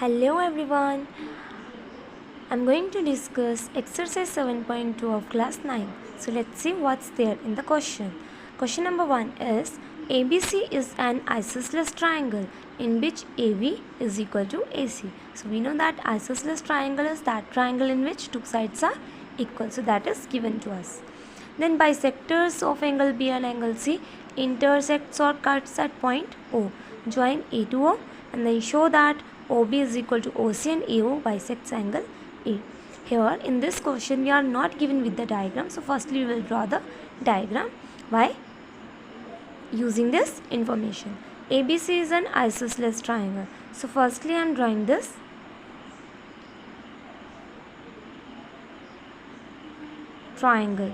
Hello everyone. I'm going to discuss exercise 7.2 of class 9. So let's see what's there in the question. Question number 1 is ABC is an isosceles triangle in which AB is equal to AC. So we know that isosceles triangle is that triangle in which two sides are equal. So that is given to us. Then bisectors of angle B and angle C intersects or cuts at point O. Join A to O and then show that OB is equal to OC and AO bisects angle A. Here in this question we are not given with the diagram. So firstly we will draw the diagram by using this information. ABC is an isosceles triangle. So firstly I am drawing this triangle.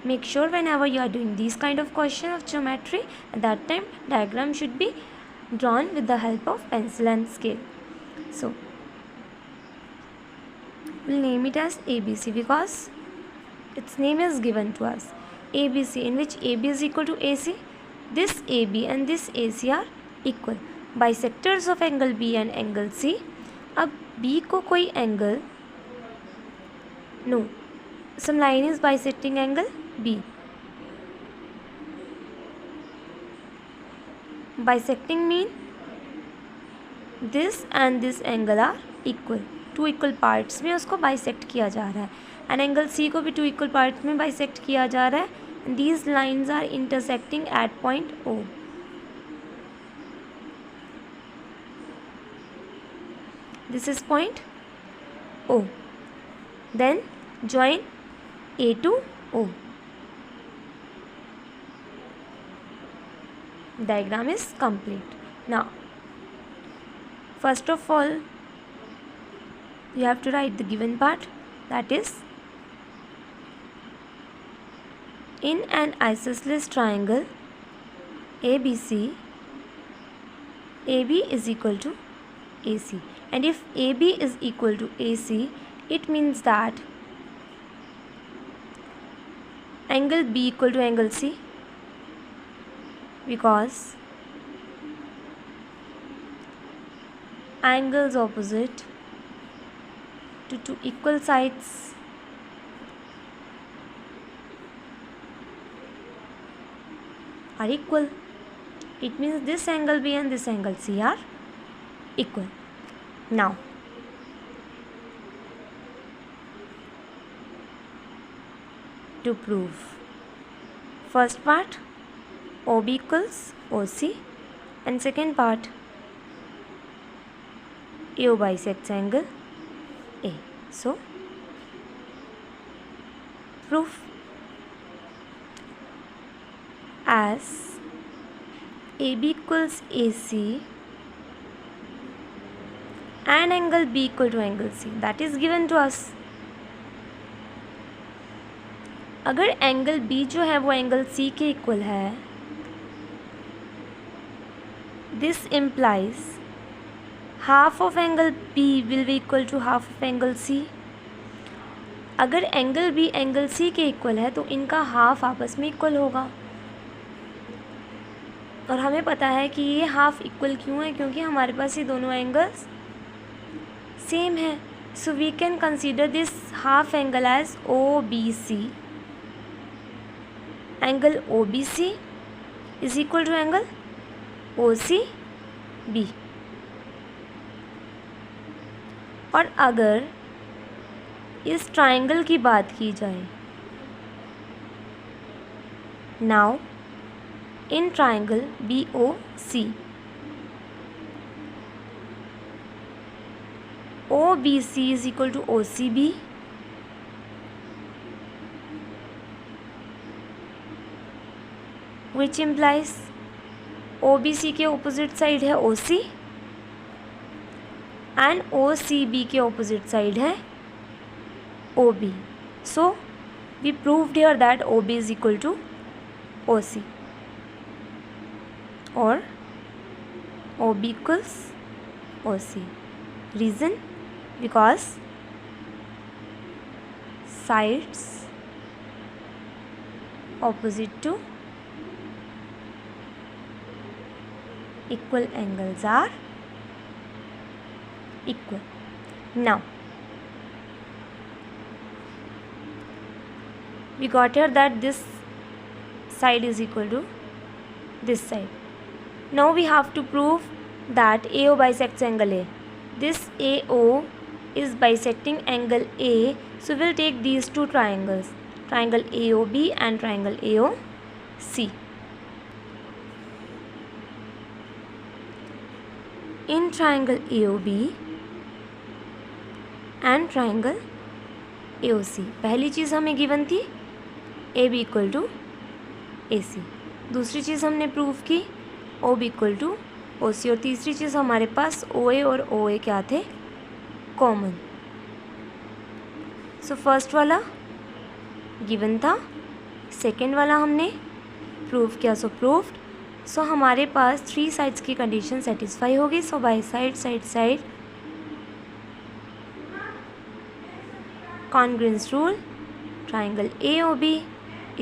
Make sure whenever you are doing these kind of question of geometry, at that time diagram should be drawn with the help of pencil and scale. So we'll name it as ABC because its name is given to us. ABC in which AB is equal to AC. This AB and this AC are equal. Bisectors of angle B and angle C. अब B को कोई angle some line is bisecting angle B. Bisecting mean this and this angle are equal. Two equal parts में उसको bisect किया जा रहा है and angle C को भी टू इक्वल पार्ट्स में बाइसेक्ट किया जा रहा है. These lines are intersecting at point O. This is point O. Then join A to O. Diagram is complete. Now first of all you have to write the given part, that is in an isosceles triangle ABC, AB is equal to AC, and if AB is equal to AC it means that angle B equal to angle C, because angles opposite to two equal sides are equal. It means this angle B and this angle C are equal. Now to prove, first part OB equals OC and second part AO bisects angle A. So proof, as AB equals AC and angle B equal to angle C, that is given to us. अगर angle B जो है वो angle C के equal है, this implies half of angle B will be equal to half of angle C. अगर angle B angle C के equal है तो इनका हाफ आपस में इक्वल होगा, और हमें पता है कि ये हाफ इक्वल क्यों है, क्योंकि हमारे पास ये दोनों एंगल्स सेम है. So we can consider this half angle as OBC. Angle OBC is equal to angle OCB. और अगर इस ट्राइंगल की बात की जाए, now in triangle BOC, OBC is equal to OCB, which implies OBC के opposite side है OC and OCB के opposite side है OB. So we proved here that OB is equal to OC, or OB equals OC. Reason, because sides opposite to equal angles are equal. Now we got here that this side is equal to this side. Now we have to prove that AO bisects angle A. This AO is bisecting angle A, so we'll take these two triangles, triangle AOB and triangle AOC. In triangle AOB and triangle AOC, पहली चीज़ हमें given थी AB equal to AC, दूसरी चीज़ हमने prove की OB equal to OC, और तीसरी चीज़ हमारे पास OA और OA क्या थे, कॉमन. सो फर्स्ट वाला गिवन था, सेकेंड वाला हमने प्रूव किया, सो प्रूव्ड. सो हमारे पास 3 साइड्स की कंडीशन सेटिस्फाई होगी. So by side congruence rule, triangle AOB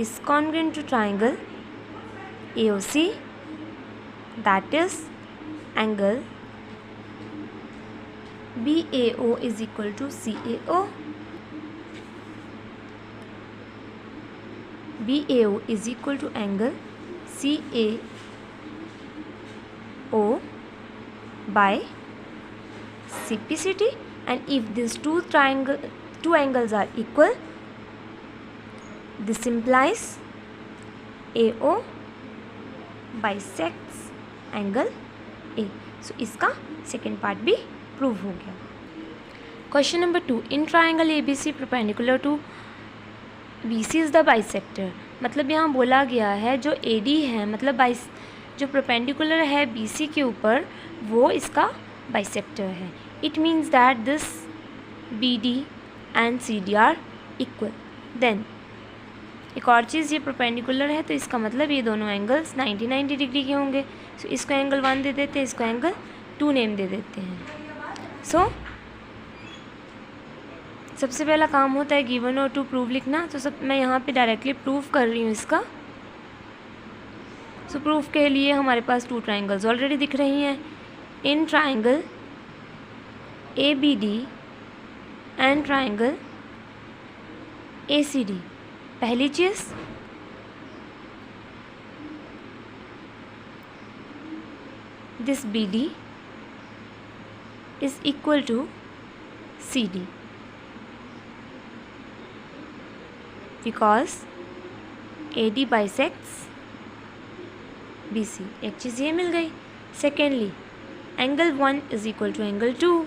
is congruent to triangle AOC, that is angle BAO is equal to CAO. BAO is equal to angle CAO by CPCT, and if these two angles are equal, this implies AO bisects angle A. So इसका second part भी prove हो गया. Question number 2, in triangle ABC perpendicular to BC is the bisector. मतलब यहाँ बोला गया है जो AD है, मतलब जो परपेंडिकुलर है BC के ऊपर, वो इसका बाइसेक्टर है. It means that this BD and CD are equal. Then एक और चीज़, ये परपेंडिकुलर है तो इसका मतलब ये दोनों एंगल्स 90 डिग्री के होंगे. सो इसको एंगल 1 दे देते हैं, इसको एंगल 2 नेम दे देते हैं. सो सबसे पहला काम होता है गिवन और टू प्रूव लिखना. तो मैं यहाँ पे डायरेक्टली प्रूव कर रही हूँ इसका. सो प्रूफ के लिए हमारे पास 2 ट्राइंगल्स ऑलरेडी दिख रही हैं. In triangle ABD and triangle ACD, पहली चीज़ this BD is equal to CD because AD bisects BC. एक चीज़ ये मिल गई. Secondly angle 1 is equal to angle 2,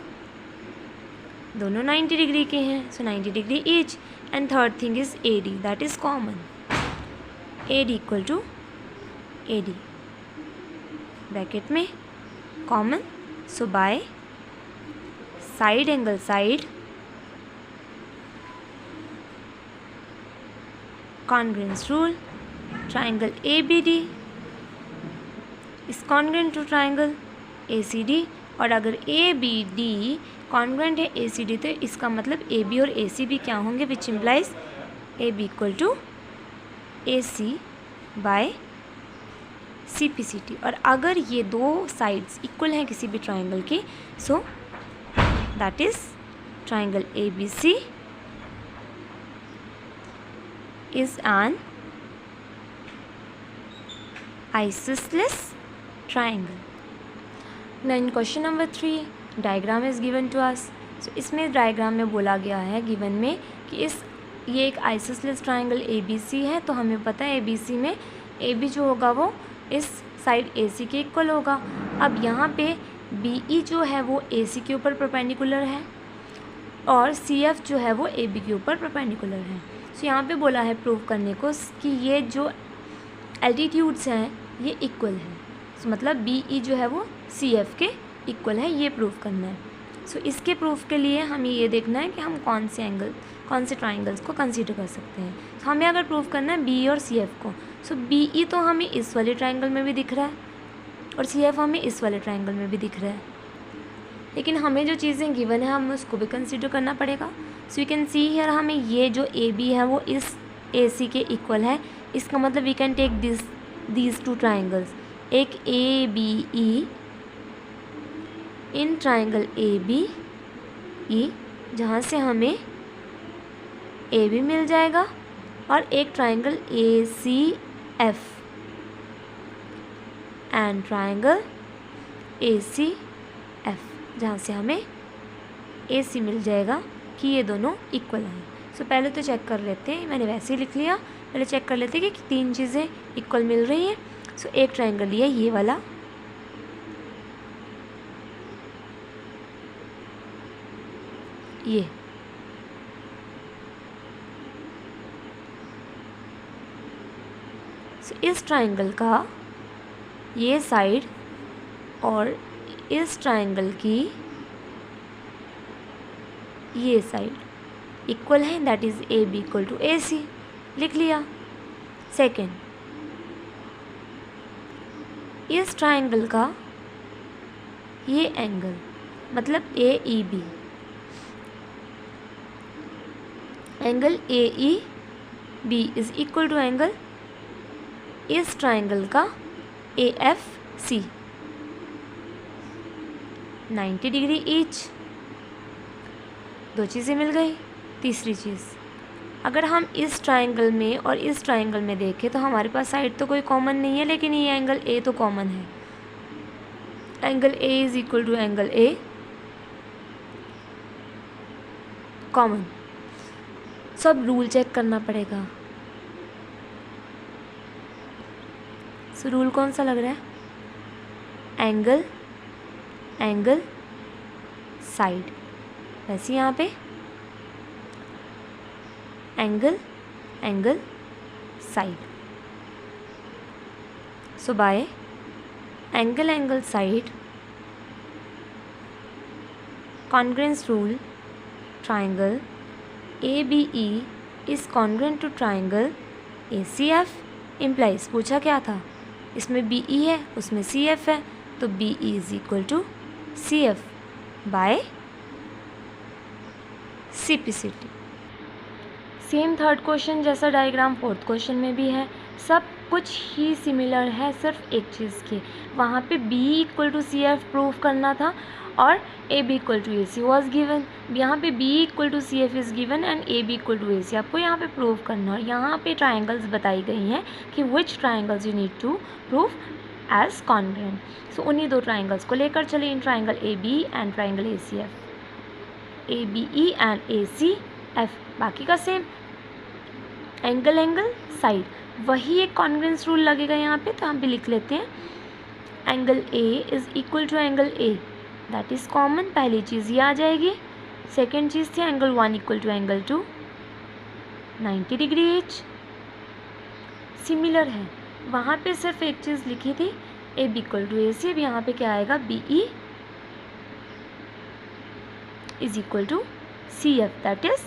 दोनों 90 डिग्री के हैं, so 90 degree each. And third thing is AD, that is common. AD equal to AD bracket में common. So by side angle side congruence rule, triangle ABD is congruent to triangle ACD. और अगर ABD congruent है ACD तो इसका मतलब AB और AC भी क्या होंगे, which implies AB equal to AC by CPCT. और अगर ये दो साइड्स इक्वल हैं किसी भी ट्राइंगल की, so that is triangle ABC is an isosceles triangle. Now in question number 3, diagram is given to us. So इसमें डायग्राम में बोला गया है गिवन में कि ये एक आइसोसेलेस ट्राइंगल ABC है. तो हमें पता है ABC में AB जो होगा वो इस साइड AC के इक्वल होगा. अब यहाँ पे BE जो है वो AC के ऊपर परपेंडिकुलर है और CF जो है वो AB के ऊपर परपेंडिकुलर है. सो यहाँ पे बोला है प्रूव करने को कि ये जो एल्टीट्यूड्स हैं ये इक्वल है. सो मतलब BE जो है वो CF के इक्वल है, ये प्रूव करना है. सो इसके प्रूफ के लिए हमें ये देखना है कि हम कौन से ट्राइंगल्स को कंसीडर कर सकते हैं. तो हमें अगर प्रूव करना है BE और CF को, सो BE तो हमें इस वाले ट्राइंगल में भी दिख रहा है और CF हमें इस वाले ट्राइंगल में भी दिख रहा है. लेकिन हमें जो चीज़ें गिवन है हमें उसको भी कंसीडर करना पड़ेगा. So you can see here, हमें ये जो AB है वो इस AC के इक्वल है. इसका मतलब we can take these 2 triangles, एक ABE in triangle AB E, जहाँ से हमें ए बी मिल जाएगा, और एक triangle A C F and triangle A C F, जहाँ से हमें ए सी मिल जाएगा कि ये दोनों इक्वल हैं। सो पहले तो चेक कर लेते हैं, मैंने वैसे ही लिख लिया, पहले चेक कर लेते हैं कि तीन चीज़ें इक्वल मिल रही हैं। सो एक ट्राइंगल लिया ये वाला, ये इस ट्राइंगल का ये साइड और इस ट्राइंगल की ये साइड इक्वल है, that is A B equal to A C, लिख लिया। सेकेंड, इस ट्राइंगल का ये एंगल मतलब A E B, angle A E B is equal to angle इस ट्राइंगल का A F C, 90 degree each. दो चीज़ें मिल गई। तीसरी चीज़, अगर हम इस ट्राइंगल में और इस ट्राइंगल में देखें तो हमारे पास साइड तो कोई कॉमन नहीं है, लेकिन ये एंगल ए तो कॉमन है। Angle A is equal to angle A common. सब रूल चेक करना पड़ेगा। सो रूल कौन सा लग रहा है? एंगल एंगल साइड, वैसे यहाँ पे angle angle side. So bye angle angle side congruence rule, triangle ABE is congruent to triangle ACF implies, पूछा क्या था, इसमें BE है उसमें CF है, तो BE is equal to CF by CPCT। Same third question जैसा डायग्राम फोर्थ क्वेश्चन में भी है, सब कुछ ही सिमिलर है, सिर्फ एक चीज़ की, वहाँ पे B equal to CF prove करना था और AB equal to AC was given. यहाँ पे B equal to CF is given and AB equal to AC आपको यहाँ पे प्रूव करना है। और यहाँ पे ट्राइंगल्स बताई गई हैं कि which triangles you need to prove as congruent. So उन्हीं दो ट्राइंगल्स को लेकर चले, in triangle AB and triangle ACF, ABE and ACF, बाकी का सेम। एंगल एंगल साइड, वही एक कॉन्ग्रुएंस रूल लगेगा यहाँ पे, तो हम भी लिख लेते हैं angle A is equal to angle A, that is common, पहली चीज़ ये आ जाएगी। सेकेंड चीज़ थी angle 1 equal to angle 2, 90 degree each, similar है। वहाँ पे सिर्फ एक चीज़ लिखी थी AB इक्वल टू AC, अब यहाँ पे क्या आएगा BE is equal to CF, that is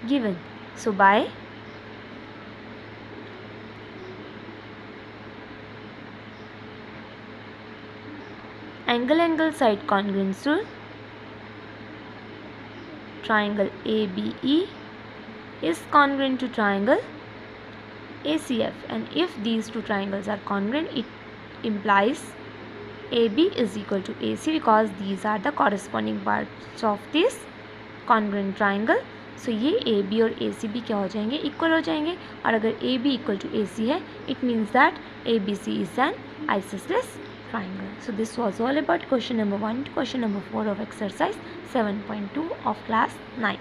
given. So by angle angle side congruence rule, triangle ABE is congruent to triangle ACF, and if these two triangles are congruent, it implies AB is equal to AC because these are the corresponding parts of this congruent triangle. So ये AB और AC भी क्या हो जाएंगे, equal हो जाएंगे। और अगर AB इक्वल टू AC है, it means that ABC is an isosceles triangle. So this was all about question number 1 to question number 4 of exercise 7.2 of class 9.